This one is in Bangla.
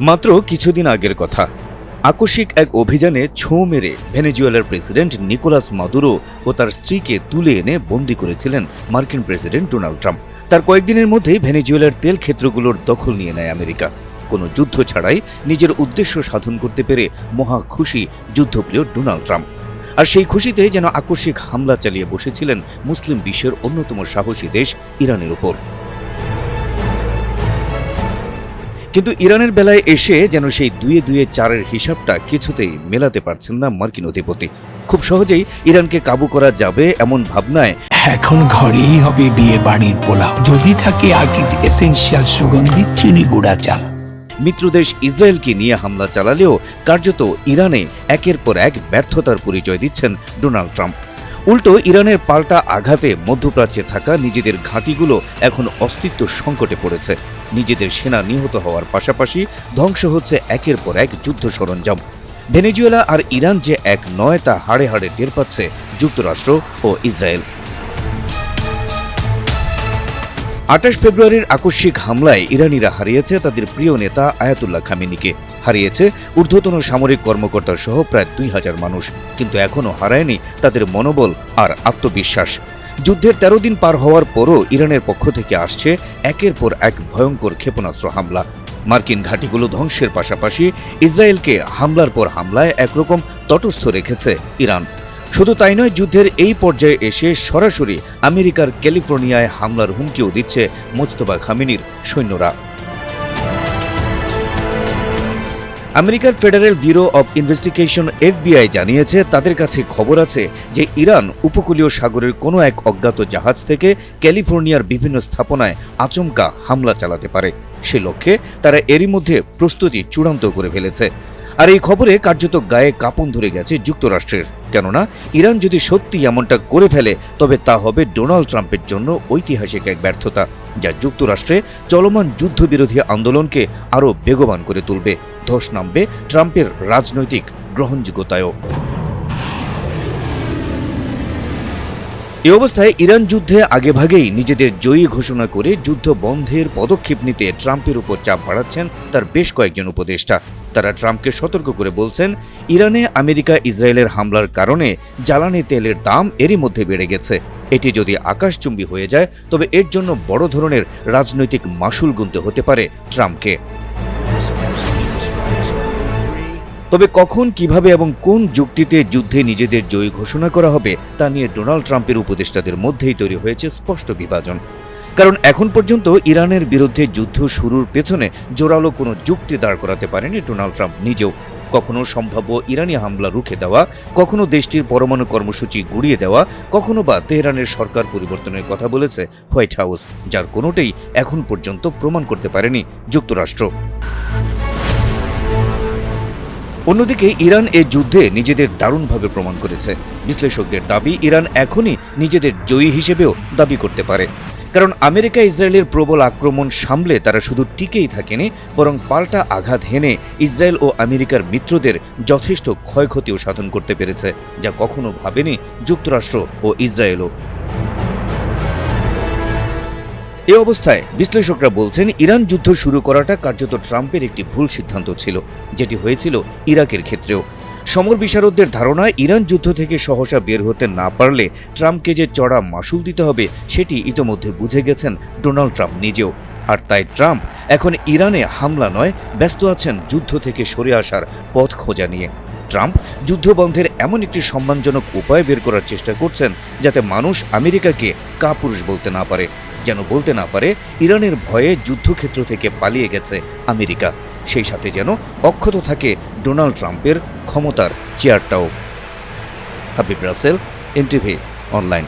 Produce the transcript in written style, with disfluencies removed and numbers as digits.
মাত্র কিছুদিন আগের কথা, আকস্মিক এক অভিযানে ছোঁ মেরে ভেনেজুয়েলার প্রেসিডেন্ট নিকোলাস মাদুরো ও তার স্ত্রীকে তুলে এনে বন্দী করেছিলেন মার্কিন প্রেসিডেন্ট ডোনাল্ড ট্রাম্প। তার কয়েকদিনের মধ্যেই ভেনেজুয়েলার তেল ক্ষেত্রগুলোর দখল নিয়ে নেয় আমেরিকা। কোনো যুদ্ধ ছাড়াই নিজের উদ্দেশ্য সাধন করতে পেরে মহা খুশি যুদ্ধপ্রিয় ডোনাল্ড ট্রাম্প। আর সেই খুশিতে যেন আকস্মিক হামলা চালিয়ে বসেছিলেন মুসলিম বিশ্বের অন্যতম সাহসী দেশ ইরানের উপর। কিন্তু ইরানের বেলায় এসে যেন সেই 2-2 4-এর হিসাবটা কিছুতেই মেলাতে পারছেন না মার্কিন অধিপতি। খুব সহজেই ইরানকে কাবু করা যাবে এমন ভাবনায় এখন ঘরেই হবে বিয়ে বাড়ির পোলাও, যদি থাকে আকিজ এসেনশিয়াল সুগন্ধি চিনি গুঁড়া চাল। মিত্রদেশ ইসরায়েলকে নিয়ে হামলা চালালেও কার্যত ইরানে একের পর এক ব্যর্থতার পরিচয় দিচ্ছেন ডোনাল্ড ট্রাম্প। উল্টো ইরানের পাল্টা আঘাতে মধ্যপ্রাচ্যে থাকা নিজেদের ঘাঁটিগুলো এখন অস্তিত্ব সংকটে পড়েছে। নিজেদের সেনা নিহত হওয়ার পাশাপাশি ধ্বংস হচ্ছে একের পর এক যুদ্ধ সরঞ্জাম। ভেনেজুয়েলা আর ইরান যে এক নয় তা হাড়ে হাড়ে টের পাচ্ছে যুক্তরাষ্ট্র ও ইসরায়েল। 28 ফেব্রুয়ারির আকস্মিক হামলায় ইরানিরা হারিয়েছে তাদের প্রিয় নেতা আয়াতুল্লাহ খামেনিকে, হারিয়েছে ঊর্ধ্বতন সামরিক কর্মকর্তা সহ প্রায় 2000 মানুষ, কিন্তু এখনও হারায়নি তাদের মনোবল আর আত্মবিশ্বাস। যুদ্ধের 13 দিন পার হওয়ার পরও ইরানের পক্ষ থেকে আসছে একের পর এক ভয়ঙ্কর ক্ষেপণাস্ত্র হামলা। মার্কিন ঘাঁটিগুলো ধ্বংসের পাশাপাশি ইসরায়েলকে হামলার পর হামলায় একরকম তটস্থ রেখেছে ইরান। শুধু তাই নয়, যুদ্ধের এই পর্যায়ে এসে সরাসরি আমেরিকার ক্যালিফোর্নিয়ায় হামলার হুমকিও দিচ্ছে মোজতবা খামেনির সৈন্যরা। আমেরিকার federal bureau of investigation FBI জানিয়েছে তাদের কাছে খবর আছে যে ইরান উপকূলীয় সাগরের কোনো এক অজ্ঞাত জাহাজ থেকে ক্যালিফোর্নিয়ার বিভিন্ন স্থাপনায় আচমকা হামলা চালাতে পারে। সে লক্ষ্যে তারা এরই মধ্যে প্রস্তুতি চূড়ান্ত করে ফেলেছে। আর এই খবরে কার্যত গায়ে কাঁপন ধরে গেছে যুক্তরাষ্ট্রের। কেননা ইরান যদি সত্যি এমনটা করে ফেলে তবে তা হবে ডোনাল্ড ট্রাম্পের জন্য ঐতিহাসিক এক ব্যর্থতা, যা যুক্তরাষ্ট্রে চলমান যুদ্ধবিরোধী আন্দোলনকে আরও বেগবান করে তুলবে। ধস নামবে ট্রাম্পের রাজনৈতিক গ্রহণযোগ্যতায়ও। এ অবস্থায় ইরান যুদ্ধে আগেভাগেই নিজেদের জয়ী ঘোষণা করে যুদ্ধ বন্ধের পদক্ষেপ নিতে ট্রাম্পের উপর চাপ বাড়াচ্ছেন তার বেশ কয়েকজন উপদেষ্টা। তারা ট্রাম্পকে সতর্ক করে বলছেন, ইরানে আমেরিকা ইসরায়েলের হামলার কারণে জ্বালানি তেলের দাম এরই মধ্যে বেড়ে গেছে। এটি যদি আকাশচুম্বী হয়ে যায় তবে এর জন্য বড় ধরনের রাজনৈতিক মাশুল গুনতে হতে পারে ট্রাম্পকে। তবে কখন, কিভাবে এবং কোন যুক্তিতে যুদ্ধে নিজেদের জয়ী ঘোষণা করা হবে তা নিয়ে ডোনাল্ড ট্রাম্পের উপদেষ্টাদের মধ্যেই তৈরি হয়েছে স্পষ্ট বিভাজন। কারণ এখন পর্যন্ত ইরানের বিরুদ্ধে যুদ্ধ শুরুর পেছনে জোরালো কোনো যুক্তি দাঁড় করাতে পারেনি ডোনাল্ড ট্রাম্প নিজেও। কখনো সম্ভাব্য ইরানি হামলা রুখে দেওয়া, কখনো দেশটির পরমাণু কর্মসূচি গুড়িয়ে দেওয়া, কখনো বা তেহরানের সরকার পরিবর্তনের কথা বলেছে হোয়াইট হাউস, যার কোনোটাই এখন পর্যন্ত প্রমাণ করতে পারেনি যুক্তরাষ্ট্র। অন্যদিকে ইরান এ যুদ্ধে নিজেদের দারুণভাবে প্রমাণ করেছে। বিশ্লেষকদের দাবি, ইরান এখনই নিজেদের জয়ী হিসেবেও দাবি করতে পারে। কারণ আমেরিকা ইসরায়েলের প্রবল আক্রমণ সামলে তারা শুধু টিকেই থাকেনি, বরং পাল্টা আঘাত হেনে ইসরায়েল ও আমেরিকার মিত্রদের যথেষ্ট ক্ষয়ক্ষতিও সাধন করতে পেরেছে, যা কখনো ভাবেনি যুক্তরাষ্ট্র ও ইসরায়েলও। এ অবস্থায় বিশ্লেষকরা বলছেন, ইরান যুদ্ধ শুরু করাটা কার্যত ট্রাম্পের একটি ভুল সিদ্ধান্ত ছিল, যেটি হয়েছিল ইরাকের ক্ষেত্রেও। সমর বিশারদদের ধারণা, ইরান যুদ্ধ থেকে সহসা বের হতে না পারলে ট্রাম্পকে যে চড়া মাশুল দিতে হবে সেটি ইতোমধ্যে বুঝে গেছেন ডোনাল্ড ট্রাম্প নিজেও। আর তাই ট্রাম্প এখন ইরানে হামলা নয়, ব্যস্ত আছেন যুদ্ধ থেকে সরে আসার পথ খোঁজা নিয়ে। ট্রাম্প যুদ্ধবন্ধের এমন একটি সম্মানজনক উপায় বের করার চেষ্টা করছেন যাতে মানুষ আমেরিকাকে কাপুরুষ বলতে না পারে, যেন বলতে না পারে ইরানের ভয়ে যুদ্ধক্ষেত্র থেকে পালিয়ে গেছে আমেরিকা। সেই সাথে যেন অক্ষত থাকে ডোনাল্ড ট্রাম্পের ক্ষমতার চেয়ারটাও। Habib Russell, NTV online.